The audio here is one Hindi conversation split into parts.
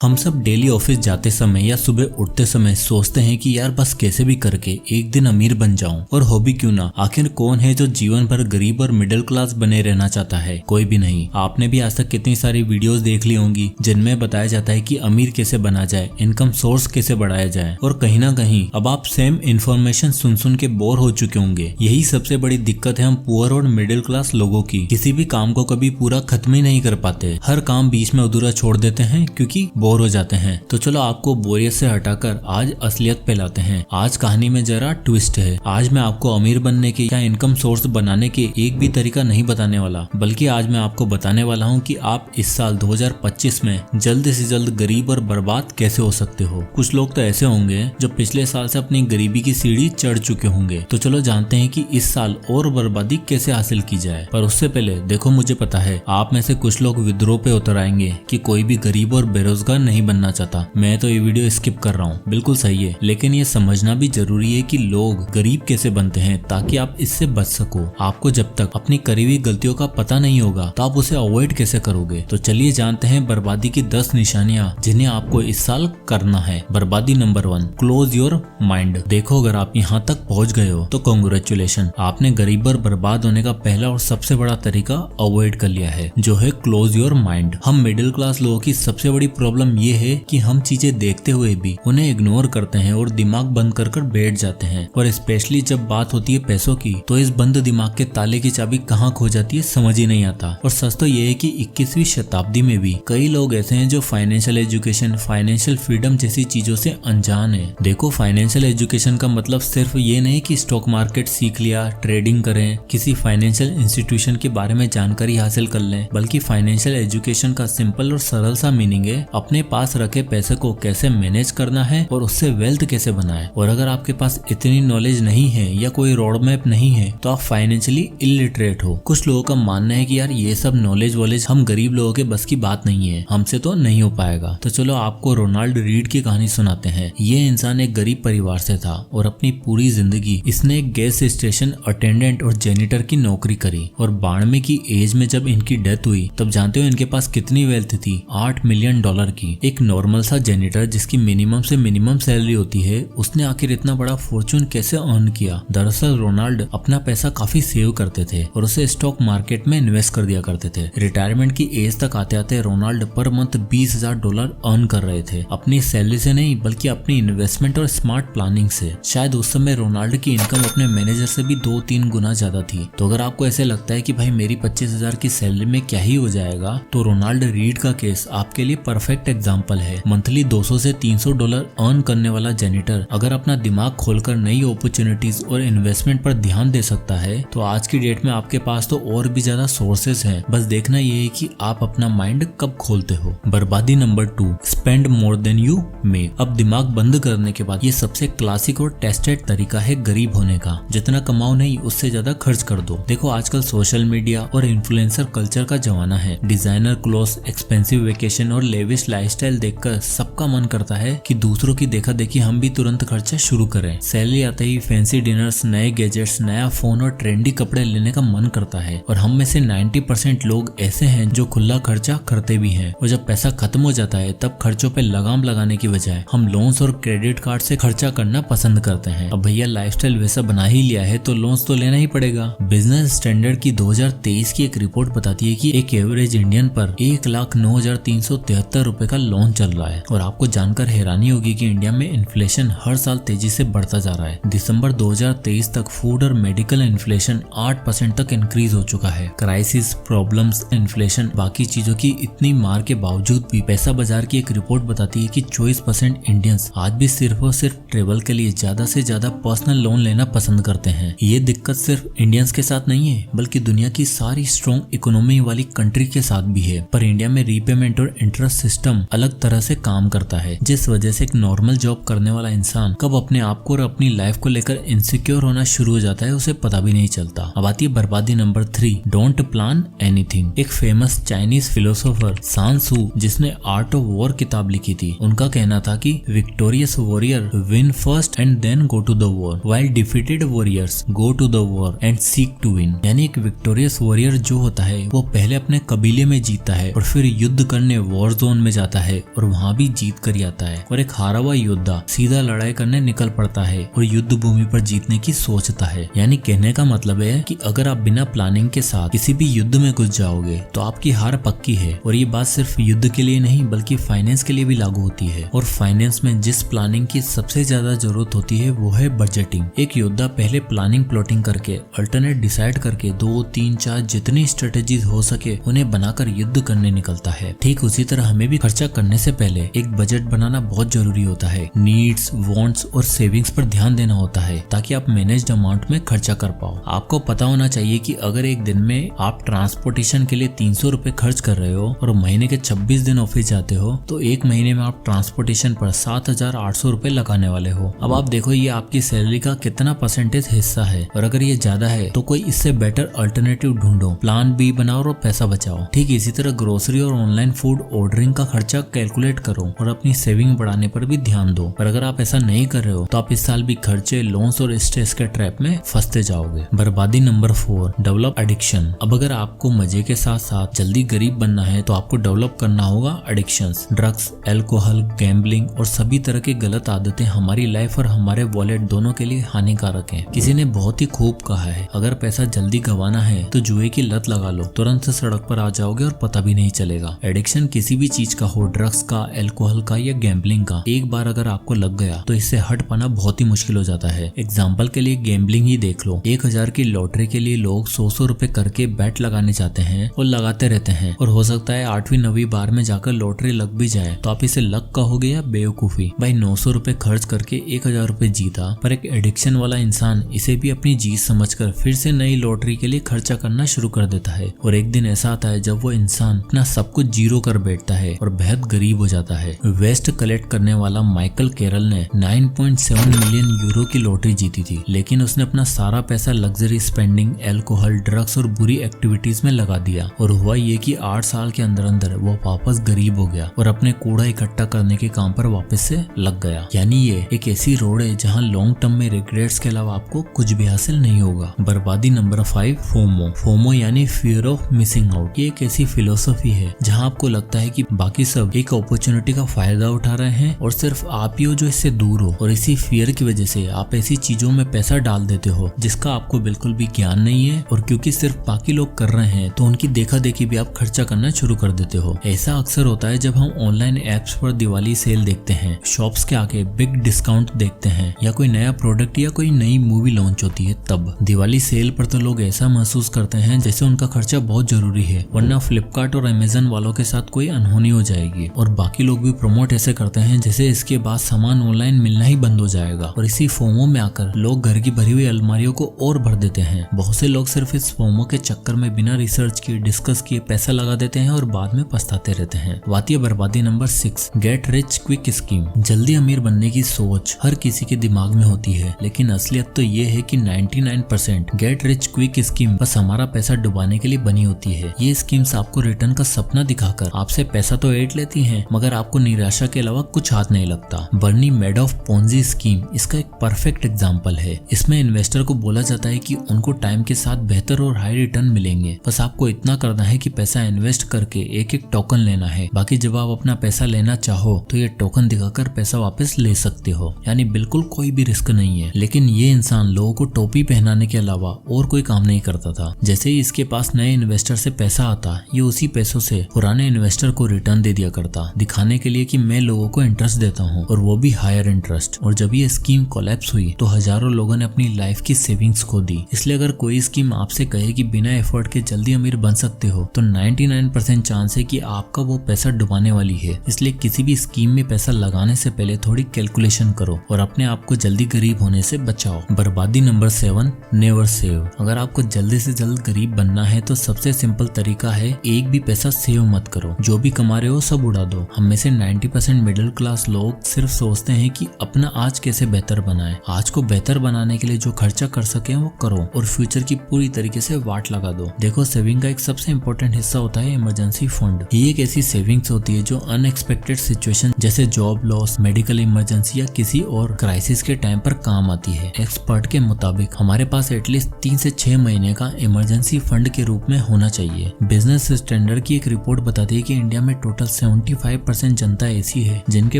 हम सब डेली ऑफिस जाते समय या सुबह उठते समय सोचते हैं कि यार बस कैसे भी करके एक दिन अमीर बन जाऊं। और हो भी क्यों ना, आखिर कौन है जो जीवन भर गरीब और मिडिल क्लास बने रहना चाहता है? कोई भी नहीं। आपने भी आज तक कितनी सारी वीडियोस देख ली होंगी जिनमें बताया जाता है कि अमीर कैसे बना जाए, इनकम सोर्स कैसे बढ़ाया जाए। और कहीं ना कहीं अब आप सेम इन्फॉर्मेशन सुन सुन के बोर हो चुके होंगे। यही सबसे बड़ी दिक्कत है हम पुअर और मिडिल क्लास लोगों की। किसी भी काम को कभी पूरा खत्म ही नहीं कर पाते, हर काम बीच में अधूरा छोड़ देते हैं क्योंकि बोर हो जाते हैं। तो चलो आपको बोरियत से हटाकर आज असलियत पे लाते हैं। आज कहानी में जरा ट्विस्ट है। आज मैं आपको अमीर बनने के या इनकम सोर्स बनाने के एक भी तरीका नहीं बताने वाला, बल्कि आज मैं आपको बताने वाला हूँ कि आप इस साल 2025 में जल्द से जल्द गरीब और बर्बाद कैसे हो सकते हो। कुछ लोग तो ऐसे होंगे जो पिछले साल से अपनी गरीबी की सीढ़ी चढ़ चुके होंगे। तो चलो जानते हैं कि इस साल और बर्बादी कैसे हासिल की जाए। पर उससे पहले देखो, मुझे पता है आप में से कुछ लोग विद्रोह पे उतर आएंगे कि कोई भी गरीब और बेरोजगार नहीं बनना चाहता। मैं तो ये वीडियो स्किप कर रहा हूँ। बिल्कुल सही है, लेकिन ये समझना भी जरूरी है कि लोग गरीब कैसे बनते हैं ताकि आप इससे बच सको। आपको जब तक अपनी करी हुई गलतियों का पता नहीं होगा तो आप उसे अवॉइड कैसे करोगे। तो चलिए जानते हैं बर्बादी की 10 निशानियां जिन्हें आपको इस साल करना है। बर्बादी नंबर 1, क्लोज योर माइंड। देखो, अगर आप यहाँ तक पहुँच गए हो तो कांग्रेचुलेशन, आपने गरीब और बर्बाद होने का पहला और सबसे बड़ा तरीका अवॉइड कर लिया है, जो है क्लोज योर माइंड। हम मिडिल क्लास लोगों की सबसे बड़ी प्रॉब्लम ये है कि हम चीजें देखते हुए भी उन्हें इग्नोर करते हैं और दिमाग बंद कर कर बैठ जाते हैं। और स्पेशली जब बात होती है पैसों की, तो इस बंद दिमाग के ताले की चाबी कहाँ खो जाती है समझ ही नहीं आता। और सच तो ये है कि 21वीं शताब्दी में भी कई लोग ऐसे हैं जो फाइनेंशियल एजुकेशन, फाइनेंशियल फ्रीडम जैसी चीजों से अनजान है। देखो, फाइनेंशियल एजुकेशन का मतलब सिर्फ ये नहीं कि स्टॉक मार्केट सीख लिया, ट्रेडिंग करें, किसी फाइनेंशियल इंस्टीट्यूशन के बारे में जानकारी हासिल कर लें, बल्कि फाइनेंशियल एजुकेशन का सिंपल और सरल सा मीनिंग है अपने पास रखे पैसे को कैसे मैनेज करना है और उससे वेल्थ कैसे बनाए। और अगर आपके पास इतनी नॉलेज नहीं है या कोई रोड मैप नहीं है तो आप फाइनेंशियली इलिटरेट हो। कुछ लोगों का मानना है कि यार ये सब नॉलेज वॉलेज हम गरीब लोगों के बस की बात नहीं है, हमसे तो नहीं हो पाएगा। तो चलो आपको रोनाल्ड रीड की कहानी सुनाते हैं। ये इंसान एक गरीब परिवार से था और अपनी पूरी जिंदगी इसने एक गैस स्टेशन अटेंडेंट और जेनिटर की नौकरी करी। और 92 की एज में जब इनकी डेथ हुई तब जानते हो इनके पास कितनी वेल्थ थी? $8 मिलियन की। एक नॉर्मल सा जेनिटर जिसकी मिनिमम से मिनिमम सैलरी होती है, उसने आखिर इतना बड़ा फॉर्चून कैसे अर्न किया? दरअसल रोनाल्ड अपना पैसा काफी सेव करते थे और उसे स्टॉक मार्केट में इन्वेस्ट कर दिया करते थे। रिटायरमेंट की एज तक आते आते रोनाल्ड पर मंथ $20,000 अर्न कर रहे थे, अपनी सैलरी से नहीं बल्कि अपनी इन्वेस्टमेंट और स्मार्ट प्लानिंग से। शायद उस समय रोनाल्ड की इनकम अपने मैनेजर से भी 2-3 गुना ज्यादा थी। तो अगर आपको ऐसे लगता है कि भाई मेरी 25,000 की सैलरी में क्या ही हो जाएगा, तो रोनाल्ड रीड का केस आपके लिए परफेक्ट एग्जाम्पल है। मंथली $200 से $300 अर्न करने वाला जेनिटर अगर अपना दिमाग खोलकर नई अपॉर्चुनिटीज और इन्वेस्टमेंट पर ध्यान दे सकता है तो आज की डेट में आपके पास तो और भी ज्यादा सोर्सेस हैं। बस देखना ये है कि आप अपना माइंड कब खोलते हो। बर्बादी number 2, spend more than you make. अब दिमाग बंद करने के बाद ये सबसे क्लासिक और टेस्टेड तरीका है गरीब होने का। जितना कमाओ नहीं, उससे ज्यादा खर्च कर दो। देखो, आजकल सोशल मीडिया और इन्फ्लुएंसर कल्चर का जमाना है। डिजाइनर क्लोथ्स, एक्सपेंसिव वेकेशन और लेविश लाइफस्टाइल देखकर सबका मन करता है कि दूसरों की देखा देखी हम भी तुरंत खर्चा शुरू करें। सैलरी आते ही फैंसी डिनर्स, नए गैजेट्स, नया फोन और ट्रेंडी कपड़े लेने का मन करता है। और हम में से 90% लोग ऐसे हैं जो खुला खर्चा करते भी हैं। और जब पैसा खत्म हो जाता है तब खर्चों पे लगाम लगाने की बजाय हम लोन्स और क्रेडिट कार्ड से खर्चा करना पसंद करते हैं। अब भैया लाइफस्टाइल वैसा बना ही लिया है तो लोन्स तो लेना ही पड़ेगा। बिजनेस स्टैंडर्ड की 2023 की एक रिपोर्ट बताती है कि एक एवरेज इंडियन पर 1,09,373 रुपए का लोन चल रहा है। और आपको जानकर हैरानी होगी कि इंडिया में इन्फ्लेशन हर साल तेजी से बढ़ता जा रहा है। दिसंबर 2023 तक फूड और मेडिकल इन्फ्लेशन 8% तक इंक्रीज हो चुका है। क्राइसिस, प्रॉब्लम्स, इन्फ्लेशन, बाकी चीजों की इतनी मार के बावजूद भी पैसा बाजार की एक रिपोर्ट बताती है कि 24% इंडियंस आज भी सिर्फ और सिर्फ ट्रेवल के लिए ज्यादा से ज्यादा पर्सनल लोन लेना पसंद करते हैं। ये दिक्कत सिर्फ इंडियंस के साथ नहीं है बल्कि दुनिया की सारी स्ट्रॉन्ग इकोनॉमी वाली कंट्री के साथ भी है। पर इंडिया में रीपेमेंट और इंटरेस्ट सिस्टम अलग तरह से काम करता है, जिस वजह से एक नॉर्मल जॉब करने वाला इंसान कब अपने आप को और अपनी लाइफ को लेकर इनसिक्योर होना शुरू हो जाता है उसे पता भी नहीं चलता। अब आती है बर्बादी नंबर 3, डोंट प्लान एनीथिंग। एक फेमस चाइनीज फिलोसोफर सान सू, जिसने आर्ट ऑफ वॉर किताब लिखी थी, उनका कहना था कि victorious warrior win first and then go to the war, while defeated warriors go to the war and seek to win. यानी एक विक्टोरियस वॉरियर जो होता है वो पहले अपने कबीले में जीतता है और फिर युद्ध करने वॉर जोन में जाता जाता है और वहाँ भी जीत कर ही आता है। और एक हारा हुआ योद्धा सीधा लड़ाई करने निकल पड़ता है और युद्ध भूमि पर जीतने की सोचता है। यानी कहने का मतलब है कि अगर आप बिना प्लानिंग के साथ किसी भी युद्ध में घुस जाओगे तो आपकी हार पक्की है। और ये बात सिर्फ युद्ध के लिए नहीं बल्कि फाइनेंस के लिए भी लागू होती है। और फाइनेंस में जिस प्लानिंग की सबसे ज्यादा जरूरत होती है वो है बजटिंग। एक योद्धा पहले प्लानिंग प्लॉटिंग करके अल्टरनेट डिसाइड करके 2, 3, 4 जितनी स्ट्रेटेजीज हो सके उन्हें बनाकर युद्ध करने निकलता है। ठीक उसी तरह हमें भी खर्चा करने से पहले एक बजट बनाना बहुत जरूरी होता है। नीड्स, वांट्स और सेविंग्स पर ध्यान देना होता है ताकि आप मैनेज्ड अमाउंट में खर्चा कर पाओ। आपको पता होना चाहिए कि अगर एक दिन में आप ट्रांसपोर्टेशन के लिए 300 रुपए खर्च कर रहे हो और महीने के 26 दिन ऑफिस जाते हो तो एक महीने में आप ट्रांसपोर्टेशन पर 7,800 रुपए लगाने वाले हो। अब आप देखो ये आपकी सैलरी का कितना परसेंटेज हिस्सा है और अगर ये ज्यादा है तो कोई इससे बेटर अल्टरनेटिव ढूंढो, प्लान बी बनाओ और पैसा बचाओ। ठीक इसी तरह ग्रोसरी और ऑनलाइन फूड ऑर्डरिंग का खर्चा कैलकुलेट करो और अपनी सेविंग बढ़ाने पर भी ध्यान दो। पर अगर आप ऐसा नहीं कर रहे हो तो आप इस साल भी खर्चे, लोन्स और स्ट्रेस के ट्रैप में फंसते जाओगे। बर्बादी नंबर 4, डेवलप एडिक्शन। अब अगर आपको मजे के साथ साथ जल्दी गरीब बनना है तो आपको डेवलप करना होगा एडिक्शंस। ड्रग्स, अल्कोहल, गैम्बलिंग और सभी तरह की गलत आदतें हमारी लाइफ और हमारे वॉलेट दोनों के लिए हानिकारक हैं। किसी ने बहुत ही खूब कहा है, अगर पैसा जल्दी गंवाना है तो जुए की लत लगा लो, तुरंत से सड़क पर आ जाओगे और पता भी नहीं चलेगा। एडिक्शन किसी भी चीज का हो, ड्रग्स का, अल्कोहल का या गैम्बलिंग का, एक बार अगर आपको लग गया तो इससे हट पाना बहुत ही मुश्किल हो जाता है। एग्जाम्पल के लिए गैम्बलिंग ही देख लो। 1000 की लॉटरी के लिए लोग 100 रुपए करके बैट लगाने चाहते हैं और लगाते रहते हैं और हो सकता है 8वीं 9वीं बार में जाकर लॉटरी लग भी जाए तो आप इसे लक कहोगे या बेवकूफी। भाई 900 रुपए खर्च करके 1000 रुपए जीता, पर एक एडिक्शन वाला इंसान इसे भी अपनी जीत समझकर फिर से नई लॉटरी के लिए खर्चा करना शुरू कर देता है। और एक दिन ऐसा आता है जब वो इंसान अपना सब कुछ जीरो कर बैठता है और बेहद गरीब हो जाता है। वेस्ट कलेक्ट करने वाला माइकल कैरल ने 9.7 मिलियन यूरो की लॉटरी जीती थी, लेकिन उसने अपना सारा पैसा लग्जरी स्पेंडिंग, अल्कोहल, ड्रग्स और बुरी एक्टिविटीज में लगा दिया। और हुआ ये कि 8 साल के अंदर अंदर वो वापस गरीब हो गया और अपने कूड़ा इकट्ठा करने के काम पर वापस से लग गया। यानी ये एक ऐसी रोड है जहाँ लॉन्ग टर्म में रिग्रेट्स के अलावा आपको कुछ भी हासिल नहीं होगा। बर्बादी नंबर 5, फोमो। फोमो यानी फियर ऑफ मिसिंग आउट। ये एक ऐसी फिलोसफी है जहाँ आपको लगता है कि बाकी सब एक अपॉर्चुनिटी का फायदा उठा रहे हैं और सिर्फ आप ही हो जो इससे दूर हो। और इसी फियर की वजह से आप ऐसी चीजों में पैसा डाल देते हो जिसका आपको बिल्कुल भी ज्ञान नहीं है और क्योंकि सिर्फ बाकी लोग कर रहे हैं तो उनकी देखा देखी भी आप खर्चा करना शुरू कर देते हो। ऐसा अक्सर होता है जब हम ऑनलाइन एप्स पर दिवाली सेल देखते हैं, शॉप्स के आगे बिग डिस्काउंट देखते हैं या कोई नया प्रोडक्ट या कोई नई मूवी लॉन्च होती है। तब दिवाली सेल पर तो लोग ऐसा महसूस करते हैं जैसे उनका खर्चा बहुत जरूरी है, वरना फ्लिपकार्ट और अमेजन वालों के साथ कोई अनहोनी हो जाएगी। और बाकी लोग भी प्रमोट ऐसे करते हैं जैसे इसके बाद सामान ऑनलाइन मिलना ही बंद हो जाएगा। और इसी फोमो में आकर लोग घर की भरी हुई अलमारियों को और भर देते हैं। बहुत से लोग सिर्फ इस फोमो के चक्कर में बिना रिसर्च किए, डिस्कस किए पैसा लगा देते हैं और बाद में पछताते रहते हैं। वाती बर्बादी number 6, get rich quick scheme. जल्दी अमीर बनने की सोच हर किसी के दिमाग में होती है, लेकिन असलियत तो ये है कि 99% गेट रिच क्विक स्कीम बस हमारा पैसा डुबाने के लिए बनी होती है। ये स्कीम्स आपको रिटर्न का सपना दिखाकर आपसे पैसा तो ऐंठ लेती हैं, मगर आपको निराशा के अलावा कुछ हाथ नहीं लगता। बर्नी मैडॉफ पोंजी स्कीम इसका एक परफेक्ट एग्जाम्पल है। इसमें इन्वेस्टर को बोला जाता है कि उनको टाइम के साथ बेहतर और हाई रिटर्न मिलेंगे, बस आपको इतना करना है कि पैसा इन्वेस्ट करके एक एक टोकन लेना है। बाकी जब आप अपना पैसा लेना चाहो तो ये टोकन दिखाकर पैसा वापस ले सकते हो, यानी बिल्कुल कोई भी रिस्क नहीं है। लेकिन ये इंसान लोगों को टोपी पहनाने के अलावा और कोई काम नहीं करता था। जैसे ही इसके पास नए इन्वेस्टर से पैसा आता, ये उसी पैसों से पुराने इन्वेस्टर को रिटर्न दे दिया करता, दिखाने के लिए कि मैं लोगों को इंटरेस्ट देता हूँ और वो भी हायर इंटरेस्ट। और जब ये स्कीम कोलैप्स हुई तो हजारों लोगों ने अपनी लाइफ की सेविंग्स खो दी। इसलिए अगर कोई स्कीम आपसे कहे कि बिना एफर्ट के जल्दी अमीर बन सकते हो तो 99% चांस है कि आपका वो पैसा डुबाने वाली है। इसलिए किसी भी स्कीम में पैसा लगाने से पहले थोड़ी कैलकुलेशन करो और अपने आप को जल्दी गरीब होने से बचाओ। बर्बादी नंबर 7, नेवर सेव। अगर आपको जल्दी से जल्द गरीब बनना है तो सबसे सिंपल तरीका है, एक भी पैसा सेव मत करो। जो भी कमा रहे हो सब उड़ा दो। हम में से 90% मिडिल क्लास लोग सिर्फ सोचते हैं कि अपना आज कैसे बेहतर बनाए। आज को बेहतर बनाने के लिए जो खर्चा कर सके वो करो और फ्यूचर की पूरी तरीके से वाट लगा दो। देखो, सेविंग का एक सबसे इम्पोर्टेंट हिस्सा होता है इमरजेंसी फंड। ये एक ऐसी सेविंग्स होती है जो अनएक्सपेक्टेड सिचुएशन जैसे जॉब लॉस, मेडिकल इमरजेंसी या किसी और क्राइसिस के टाइम पर काम आती है। एक्सपर्ट के मुताबिक हमारे पास एटलीस्ट 3 से 6 महीने का इमरजेंसी फंड के रूप में होना चाहिए। बिजनेस स्टैंडर्ड की एक रिपोर्ट बताती है कि इंडिया में टोटल 75% जनता ऐसी है जिनके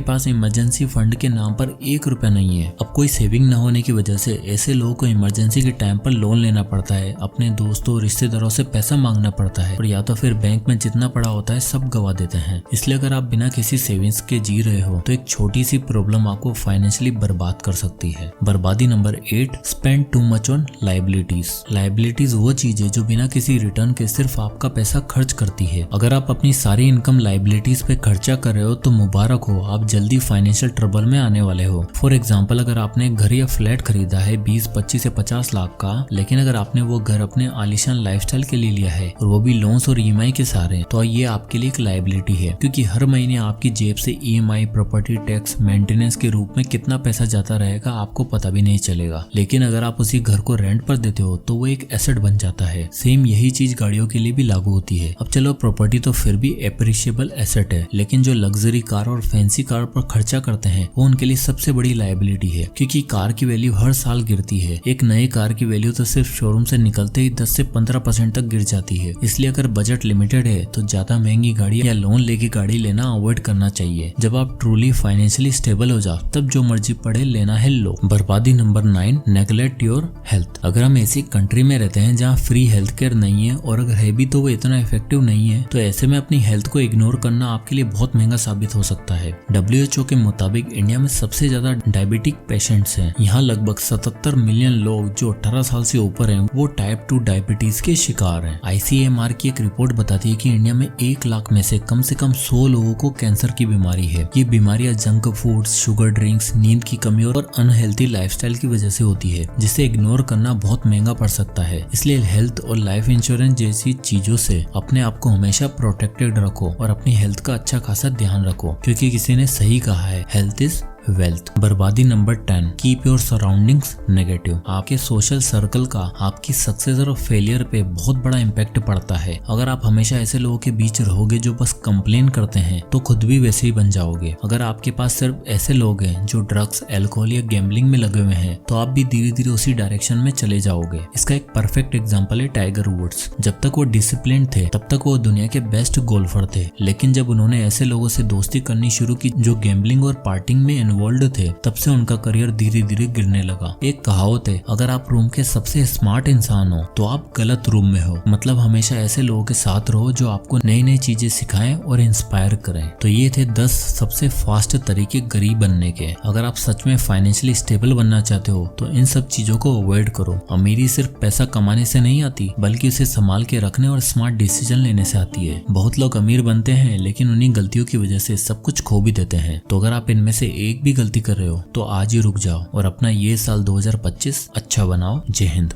पास इमरजेंसी फंड के नाम पर 1 रुपया नहीं है। अब कोई सेविंग न होने की वजह से ऐसे लोगों को इमरजेंसी के टाइम पर लोन लेना पड़ता है, अपने दोस्तों रिश्तेदारों से पैसा मांगना पड़ता है और या तो फिर बैंक में जितना पड़ा होता है सब गवा देते हैं। इसलिए अगर आप बिना किसी सेविंग्स के जी रहे हो तो एक छोटी सी प्रॉब्लम आपको फाइनेंशियली बर्बाद कर सकती है। बर्बादी number 8, spend too much on liabilities. Liabilities वो चीज है जो बिना किसी रिटर्न के सिर्फ आपका पैसा खर्च करती है। अगर आप अपनी सारी इनकम लायबिलिटीज पे खर्चा कर रहे हो तो मुबारक हो, आप जल्दी फाइनेंशियल ट्रबल में आने वाले हो। फॉर एग्जाम्पल, अगर आपने घर या फ्लैट खरीदा है 20, 25 से 50 लाख का, लेकिन अगर आपने वो घर अपने आलीशान लाइफस्टाइल के लिए लिया है और वो भी लोन्स और ईएमआई के सहारे, तो ये आपके लिए एक लायबिलिटी है, क्योंकि हर महीने आपकी जेब से ईएमआई, प्रॉपर्टी टैक्स, मेंटेनेंस के रूप में कितना पैसा जाता रहेगा आपको पता भी नहीं चलेगा। लेकिन अगर आप उसी घर को रेंट पर देते हो तो वो एक एसेट बन जाता है। सेम यही चीज गाड़ियों के लिए भी लागू होती है। अब चलो, प्रॉपर्टी तो फिर भी एप्रिशिएबल एसेट है, लेकिन जो लग्जरी कार और फैंसी कार पर खर्चा करते हैं वो उनके लिए सबसे बड़ी लायबिलिटी है, क्योंकि कार की वैल्यू हर साल गिरती है। एक नई कार की वैल्यू तो सिर्फ शोरूम से निकलते ही 10 से 15% तक गिर जाती है। इसलिए अगर बजट लिमिटेड है तो ज्यादा महंगी गाड़ी या लोन लेके गाड़ी लेना अवॉइड करना चाहिए। जब आप ट्रूली फाइनेंशियली स्टेबल हो जाओ तब जो मर्जी पड़े लेना है लो। बर्बादी नंबर 9, नेग्लेक्ट योर हेल्थ। अगर हम ऐसी कंट्री में रहते हैं जहाँ फ्री हेल्थ केयर नहीं है, और अगर है भी तो वो इतना इफेक्टिव नहीं है, तो ऐसे में अपनी हेल्थ को इग्नोर करना आपके लिए बहुत महंगा साबित हो सकता है। WHO के मुताबिक इंडिया में सबसे ज्यादा डायबिटिक पेशेंट्स हैं। यहाँ लगभग 77 मिलियन लोग जो 18 साल से ऊपर हैं वो टाइप 2 डायबिटीज के शिकार हैं। ICMR की एक रिपोर्ट बताती है कि इंडिया में 1 लाख में से कम 100 लोगों को कैंसर की बीमारी है। ये बीमारियां जंक फूड्स, शुगर ड्रिंक्स, नींद की कमी और अनहेल्थी लाइफस्टाइल की वजह से होती है, जिसे इग्नोर करना बहुत महंगा पड़ सकता है। इसलिए हेल्थ और लाइफ इंश्योरेंस जैसी चीजों से अपने आप को हमेशा प्रोटेक्टेड रखो और अपनी हेल्थ का अच्छा खासा ध्यान रखो, क्योंकि किसी ने सही कहा है, हेल्थ इज वेल्थ। बर्बादी number 10, keep your surroundings negative. आपके सोशल सर्कल का आपकी सक्सेस और फेलियर पे बहुत बड़ा इम्पैक्ट पड़ता है। अगर आप हमेशा ऐसे लोगों के बीच रहोगे जो बस कंप्लेन करते हैं तो खुद भी वैसे ही बन जाओगे। अगर आपके पास सिर्फ ऐसे लोग हैं जो ड्रग्स, अल्कोहल या गैम्बलिंग में लगे हुए हैं तो आप भी धीरे धीरे उसी डायरेक्शन में चले जाओगे। इसका एक परफेक्ट एग्जाम्पल है टाइगर वुड्स। जब तक वो डिसिप्लिन थे तब तक वो दुनिया के बेस्ट गोल्फर थे, लेकिन जब उन्होंने ऐसे लोगों से दोस्ती करनी शुरू की जो गैम्बलिंग और पार्टिंग में इन्वॉल्व थे, तब से उनका करियर धीरे धीरे गिरने लगा। एक कहावत है, अगर आप रूम के सबसे स्मार्ट इंसान हो तो आप गलत रूम में हो। मतलब हमेशा ऐसे लोगों के साथ रहो जो आपको नई नई चीजें सिखाएं और इंस्पायर करें। तो ये थे 10 सबसे फास्ट तरीके गरीब बनने के। अगर आप सच में फाइनेंशियली स्टेबल बनना चाहते हो तो इन सब चीजों को अवॉइड करो। अमीरी सिर्फ पैसा कमाने से नहीं आती, बल्कि उसे संभाल के रखने और स्मार्ट डिसीजन लेने से आती है। बहुत लोग अमीर बनते हैं लेकिन उन्हीं गलतियों की वजह से सब कुछ खो भी देते हैं। तो अगर आप इनमें से एक भी गलती कर रहे हो तो आज ही रुक जाओ और अपना ये साल 2025 अच्छा बनाओ। जय हिंद।